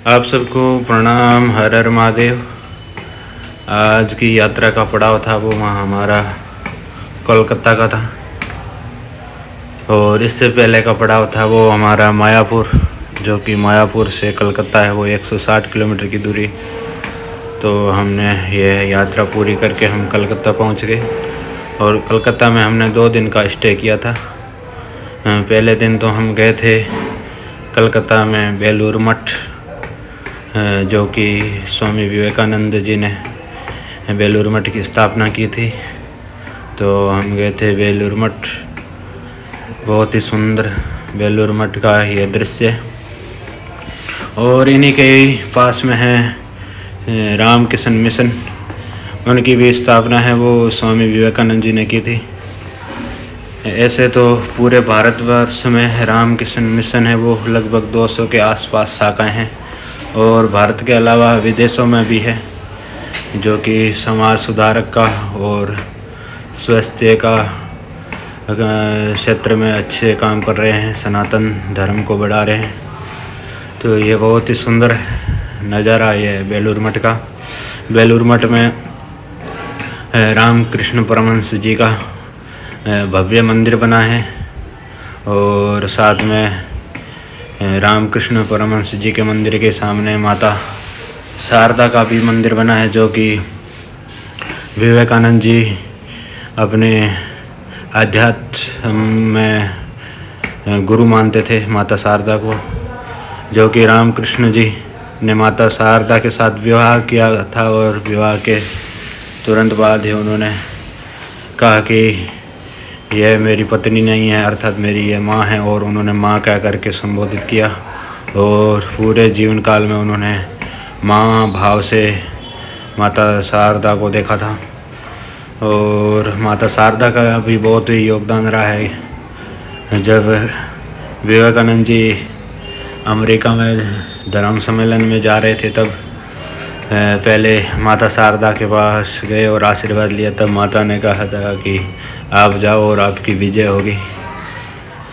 आप सबको प्रणाम। हर हर महादेव। आज की यात्रा का पड़ाव था वो वहाँ हमारा कोलकाता का था, और इससे पहले का पड़ाव था वो हमारा मायापुर, जो कि मायापुर से कलकत्ता है वो 160 किलोमीटर की दूरी। तो हमने ये यात्रा पूरी करके हम कलकत्ता पहुँच गए, और कलकत्ता में हमने 2 दिन का स्टे किया था। पहले दिन तो हम गए थे कलकत्ता में बेलूर मठ, जो कि स्वामी विवेकानंद जी ने बेलूर मठ की स्थापना की थी। तो हम गए थे बेलूर मठ। बहुत ही सुंदर बेलूर मठ का ये दृश्य, और इन्हीं के पास में है रामकृष्ण मिशन। उनकी भी स्थापना है वो स्वामी विवेकानंद जी ने की थी। ऐसे तो पूरे भारतवर्ष में रामकृष्ण मिशन है वो लगभग 200 के आसपास शाखाएं हैं, और भारत के अलावा विदेशों में भी है, जो कि समाज सुधारक का और स्वास्थ्य का क्षेत्र में अच्छे काम कर रहे हैं, सनातन धर्म को बढ़ा रहे हैं। तो ये बहुत ही सुंदर नज़ारा ये बेलूर मठ का। बेलूर मठ में रामकृष्ण परमहंस जी का भव्य मंदिर बना है, और साथ में रामकृष्ण परमहंस जी के मंदिर के सामने माता शारदा का भी मंदिर बना है, जो कि विवेकानंद जी अपने अध्यात्म में गुरु मानते थे माता शारदा को, जो कि रामकृष्ण जी ने माता शारदा के साथ विवाह किया था, और विवाह के तुरंत बाद ही उन्होंने कहा कि यह मेरी पत्नी नहीं है, अर्थात मेरी यह माँ है, और उन्होंने माँ कह करके संबोधित किया। और पूरे जीवन काल में उन्होंने माँ भाव से माता शारदा को देखा था, और माता शारदा का भी बहुत ही योगदान रहा है। जब विवेकानंद जी अमेरिका में धर्म सम्मेलन में जा रहे थे, तब पहले माता शारदा के पास गए और आशीर्वाद लिया। तब माता ने कहा था कि आप जाओ और आपकी विजय होगी।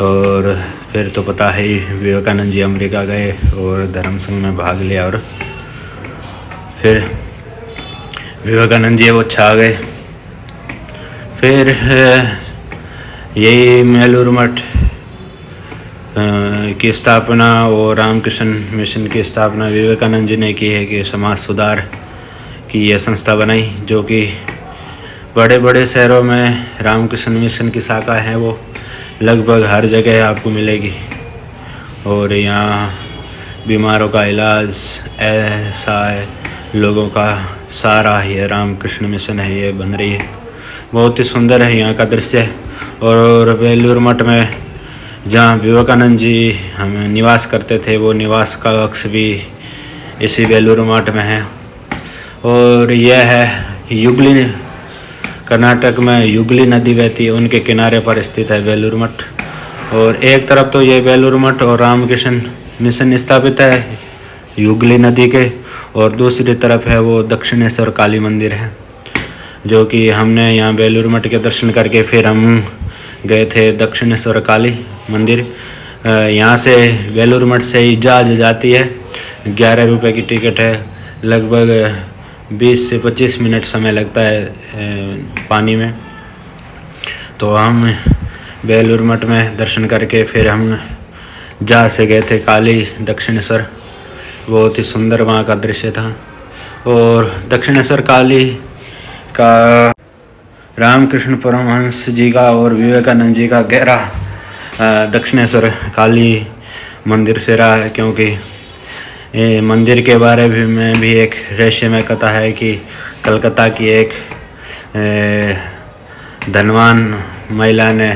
और फिर तो पता है ही, विवेकानंद जी अमेरिका गए और धर्म संघ में भाग लिया, और फिर विवेकानंद जी वो छा गए। फिर यही बेलूर मठ की स्थापना और रामकृष्ण मिशन की स्थापना विवेकानंद जी ने की है, कि समाज सुधार की यह संस्था बनाई, जो कि बड़े बड़े शहरों में रामकृष्ण मिशन की शाखा है वो लगभग हर जगह आपको मिलेगी। और यहाँ बीमारों का इलाज ऐसा है, लोगों का सारा ये रामकृष्ण मिशन है, ये बन रही है। बहुत ही सुंदर है यहाँ का दृश्य। और बेलूर मठ में जहाँ विवेकानंद जी हम निवास करते थे, वो निवास का कक्ष भी इसी बेलूर मठ में है। और यह है युगली, कर्नाटक में युगली नदी बहती है, उनके किनारे पर स्थित है बेलूर मठ। और एक तरफ तो ये बेलूर मठ और रामकृष्ण मिशन स्थापित है युगली नदी के, और दूसरी तरफ है वो दक्षिणेश्वर काली मंदिर है, जो कि हमने यहाँ बेलूर मठ के दर्शन करके फिर हम गए थे दक्षिणेश्वर काली मंदिर। यहाँ से बेलूर मठ से ही जहाज जाती है, 11 रुपये की टिकट है। लगभग 20 से 25 मिनट समय लगता है पानी में। तो हम बेलूर मठ में दर्शन करके फिर हम जहाज से गए थे काली दक्षिणेश्वर। बहुत ही सुंदर वहाँ का दृश्य था। और दक्षिणेश्वर काली का रामकृष्ण परमहंस जी का और विवेकानंद जी का गहरा दक्षिणेश्वर काली मंदिर से रहा है, क्योंकि मंदिर के बारे में भी एक रहस्यमय कथा है कि कलकत्ता की एक धनवान महिला ने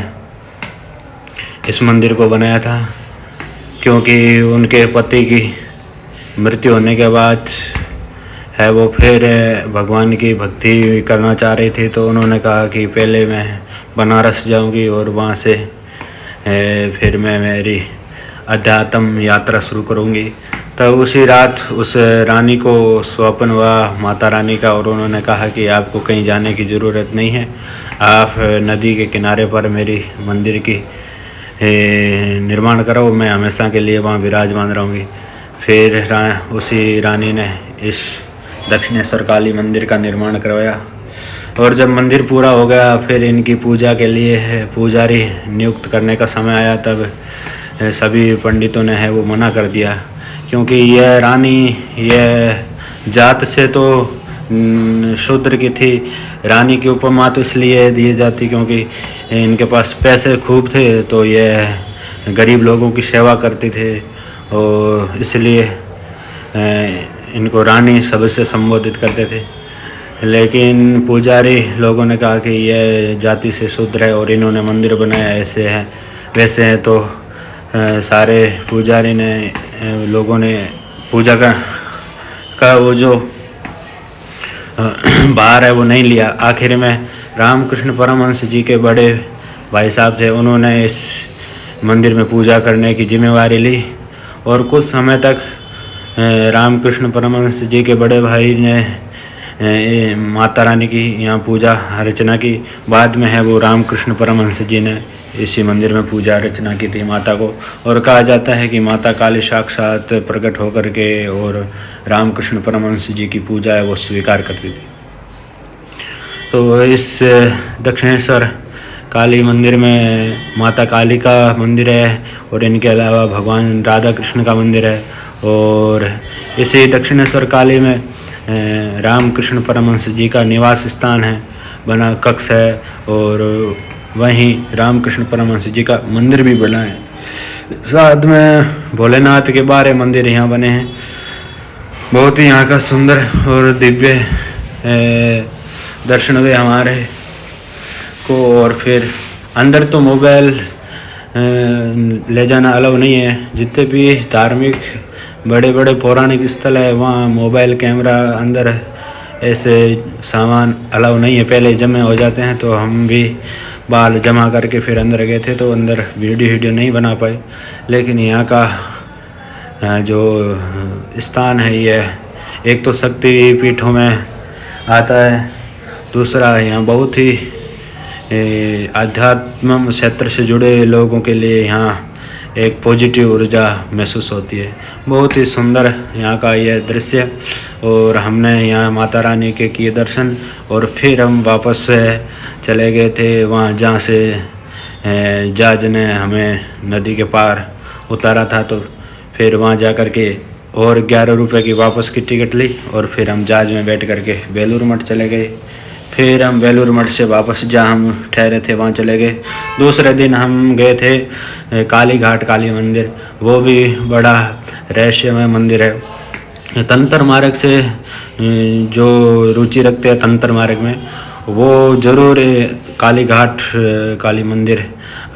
इस मंदिर को बनाया था, क्योंकि उनके पति की मृत्यु होने के बाद है वो फिर भगवान की भक्ति करना चाह रही थी। तो उन्होंने कहा कि पहले मैं बनारस जाऊंगी और वहाँ से फिर मैं मेरी अध्यात्म यात्रा शुरू करूंगी। तब उसी रात उस रानी को स्वप्न हुआ माता रानी का, और उन्होंने कहा कि आपको कहीं जाने की ज़रूरत नहीं है, आप नदी के किनारे पर मेरी मंदिर की निर्माण करो, मैं हमेशा के लिए वहाँ विराजमान रहूँगी। फिर उसी रानी ने इस दक्षिणेश्वर काली मंदिर का निर्माण करवाया। और जब मंदिर पूरा हो गया फिर इनकी पूजा के लिए पुजारी नियुक्त करने का समय आया, तब सभी पंडितों ने वो मना कर दिया, क्योंकि यह रानी यह जात से तो शूद्र की थी। रानी की उपमा तो इसलिए दी जाती क्योंकि इनके पास पैसे खूब थे, तो यह गरीब लोगों की सेवा करते थे और इसलिए इनको रानी शब्द से संबोधित करते थे। लेकिन पुजारी लोगों ने कहा कि यह जाति से शूद्र है और इन्होंने मंदिर बनाया ऐसे है वैसे है, तो सारे पुजारी ने लोगों ने पूजा का वो जो भार है वो नहीं लिया। आखिर में रामकृष्ण परमहंस जी के बड़े भाई साहब थे, उन्होंने इस मंदिर में पूजा करने की जिम्मेवारी ली और कुछ समय तक रामकृष्ण परमहंस जी के बड़े भाई ने माता रानी की यहाँ पूजा अर्चना की। बाद में वो रामकृष्ण परमहंस जी ने इसी मंदिर में पूजा अर्चना की थी माता को, और कहा जाता है कि माता काली साक्षात प्रकट होकर के और रामकृष्ण परमहंस जी की पूजा है वो स्वीकार करती थी। तो इस दक्षिणेश्वर काली मंदिर में माता काली का मंदिर है और इनके अलावा भगवान राधा कृष्ण का मंदिर है, और इसी दक्षिणेश्वर काली में रामकृष्ण परमहंस जी का निवास स्थान है, बना कक्ष है, और वहीं रामकृष्ण परमहंस जी का मंदिर भी बना है। साथ में भोलेनाथ के 12 मंदिर यहाँ बने हैं। बहुत ही यहाँ का सुंदर और दिव्य दर्शन हुए हमारे को। और फिर अंदर तो मोबाइल ले जाना अलाउ नहीं है। जितने भी धार्मिक बड़े बड़े पौराणिक स्थल है वहाँ मोबाइल कैमरा अंदर ऐसे सामान अलाउ नहीं है, पहले जमे हो जाते हैं। तो हम भी बाल जमा करके फिर अंदर गए थे, तो अंदर वीडियो नहीं बना पाए। लेकिन यहाँ का जो स्थान है ये एक तो शक्ति पीठों में आता है, दूसरा यहाँ बहुत ही आध्यात्म क्षेत्र से जुड़े लोगों के लिए यहाँ एक पॉजिटिव ऊर्जा महसूस होती है। बहुत ही सुंदर यहाँ का यह दृश्य। और हमने यहाँ माता रानी के किए दर्शन और फिर हम वापस चले गए थे वहाँ जहाँ से जहाज ने हमें नदी के पार उतारा था। तो फिर वहाँ जा कर के और 11 रुपये की वापस की टिकट ली और फिर हम जहाज में बैठ करके बेलूर मठ चले गए। फिर हम बेलूर मठ से वापस जहाँ हम ठहरे थे वहाँ चले गए। दूसरे दिन हम गए थे काली घाट काली मंदिर, वो भी बड़ा रहस्यमय मंदिर है। तंत्र मार्ग से जो रुचि रखते हैं तंत्र मार्ग में, वो ज़रूर काली घाट काली मंदिर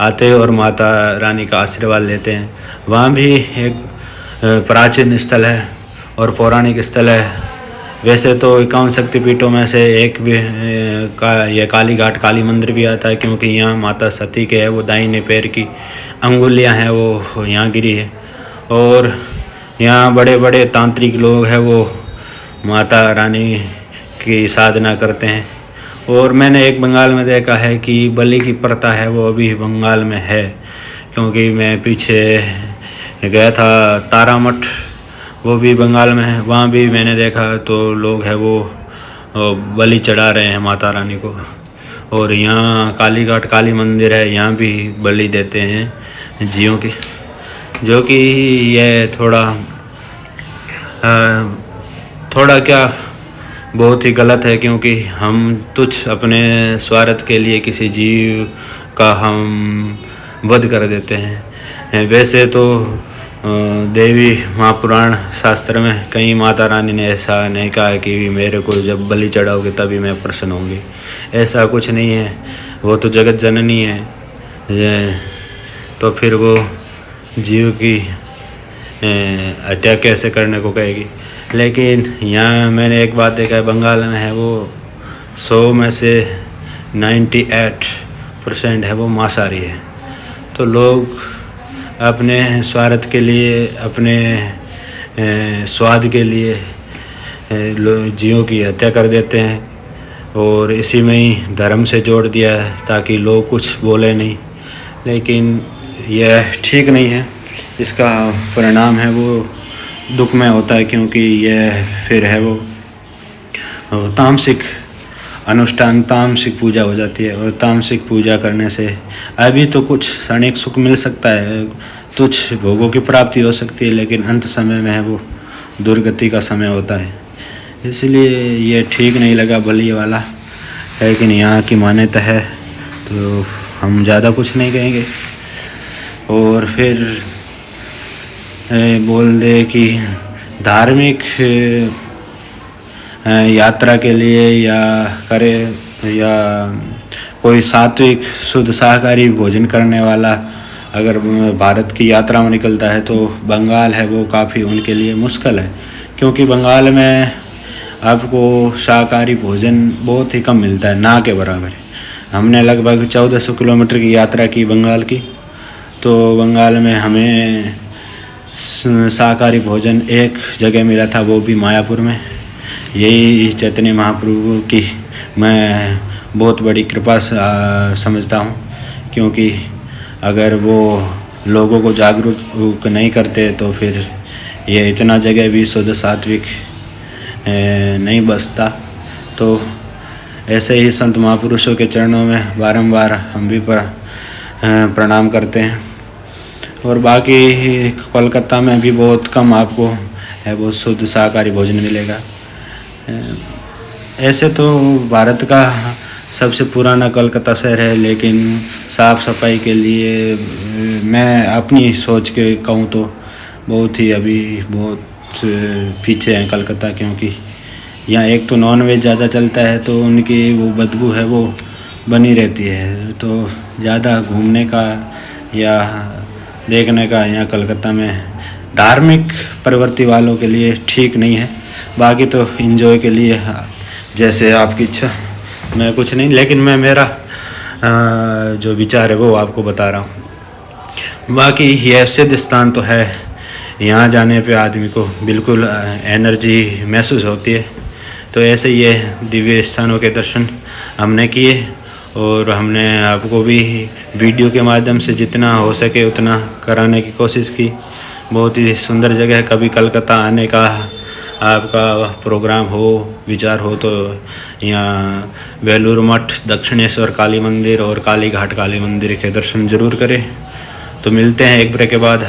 आते और माता रानी का आशीर्वाद लेते हैं। वहाँ भी एक प्राचीन स्थल है और पौराणिक स्थल है। वैसे तो 51 शक्तिपीठों में से एक भी यह काली घाट काली मंदिर भी आता है, क्योंकि यहाँ माता सती के है वो दाहिने पैर की अंगुलियाँ हैं वो यहाँ गिरी है। और यहाँ बड़े बड़े तांत्रिक लोग हैं वो माता रानी की साधना करते हैं। और मैंने एक बंगाल में देखा है कि बलि की प्रथा है वो अभी बंगाल में है, क्योंकि मैं पीछे गया था तारा मठ, वो भी बंगाल में है। वहाँ भी मैंने देखा तो लोग हैं वो बलि चढ़ा रहे हैं माता रानी को। और यहाँ काली घाट काली मंदिर है, यहाँ भी बलि देते हैं जियों की, जो कि यह थोड़ा क्या बहुत ही गलत है, क्योंकि हम तुच्छ अपने स्वार्थ के लिए किसी जीव का हम वध कर देते हैं। वैसे तो देवी महापुराण शास्त्र में कहीं माता रानी ने ऐसा नहीं कहा कि मेरे को जब बलि चढ़ाओगे तभी मैं प्रसन्न होंगी, ऐसा कुछ नहीं है। वो तो जगत जननी है, तो फिर वो जीव की हत्या कैसे करने को कहेगी। लेकिन यहाँ मैंने एक बात देखा है, बंगाल में है वो 100 में से 98% है वो मांसाहारी है। तो लोग अपने स्वार्थ के लिए अपने स्वाद के लिए जीवों की हत्या कर देते हैं, और इसी में ही धर्म से जोड़ दिया है ताकि लोग कुछ बोले नहीं। लेकिन यह ठीक नहीं है। इसका परिणाम है वो दुख में होता है, क्योंकि यह फिर है वो तामसिक अनुष्ठान, तामसिक पूजा हो जाती है। और तामसिक पूजा करने से अभी तो कुछ क्षणिक सुख मिल सकता है, तुच्छ भोगों की प्राप्ति हो सकती है, लेकिन अंत समय में है वो दुर्गति का समय होता है। इसलिए ये ठीक नहीं लगा। बलि वाला है कि नहीं, यहाँ की मान्यता है, तो हम ज़्यादा कुछ नहीं कहेंगे। और फिर बोल दे कि धार्मिक यात्रा के लिए या करे, या कोई सात्विक शुद्ध शाकाहारी भोजन करने वाला अगर भारत की यात्रा में निकलता है, तो बंगाल है वो काफ़ी उनके लिए मुश्किल है, क्योंकि बंगाल में आपको शाकाहारी भोजन बहुत ही कम मिलता है, ना के बराबर। हमने लगभग 1400 किलोमीटर की यात्रा की बंगाल की, तो बंगाल में हमें शाकाहारी भोजन एक जगह मिला था, वो भी मायापुर में। यही चैतन्य महाप्रभु की मैं बहुत बड़ी कृपा समझता हूँ, क्योंकि अगर वो लोगों को जागरूक नहीं करते तो फिर ये इतना जगह भी शुद्ध सात्विक नहीं बसता। तो ऐसे ही संत महापुरुषों के चरणों में बारंबार हम भी प्रणाम करते हैं। और बाकी कोलकाता में भी बहुत कम आपको है वो शुद्ध शाकाहारी भोजन मिलेगा। ऐसे तो भारत का सबसे पुराना कोलकाता शहर है, लेकिन साफ़ सफाई के लिए मैं अपनी सोच के कहूँ तो बहुत ही अभी बहुत पीछे है कोलकाता, क्योंकि यहाँ एक तो नॉन वेज ज़्यादा चलता है, तो उनकी वो बदबू है वो बनी रहती है। तो ज़्यादा घूमने का या देखने का यहाँ कलकत्ता में धार्मिक प्रवृत्ति वालों के लिए ठीक नहीं है। बाकी तो एंजॉय के लिए जैसे आपकी इच्छा, मैं कुछ नहीं, लेकिन मैं मेरा जो विचार है वो आपको बता रहा हूँ। बाकी यह सिद्ध स्थान तो है, यहाँ जाने पे आदमी को बिल्कुल एनर्जी महसूस होती है। तो ऐसे ये दिव्य स्थानों के दर्शन हमने किए, और हमने आपको भी वीडियो के माध्यम से जितना हो सके उतना कराने की कोशिश की। बहुत ही सुंदर जगह है। कभी कलकत्ता आने का आपका प्रोग्राम हो, विचार हो, तो यहाँ बेलूर मठ, दक्षिणेश्वर काली मंदिर और काली घाट काली मंदिर के दर्शन जरूर करें। तो मिलते हैं एक ब्रेक के बाद।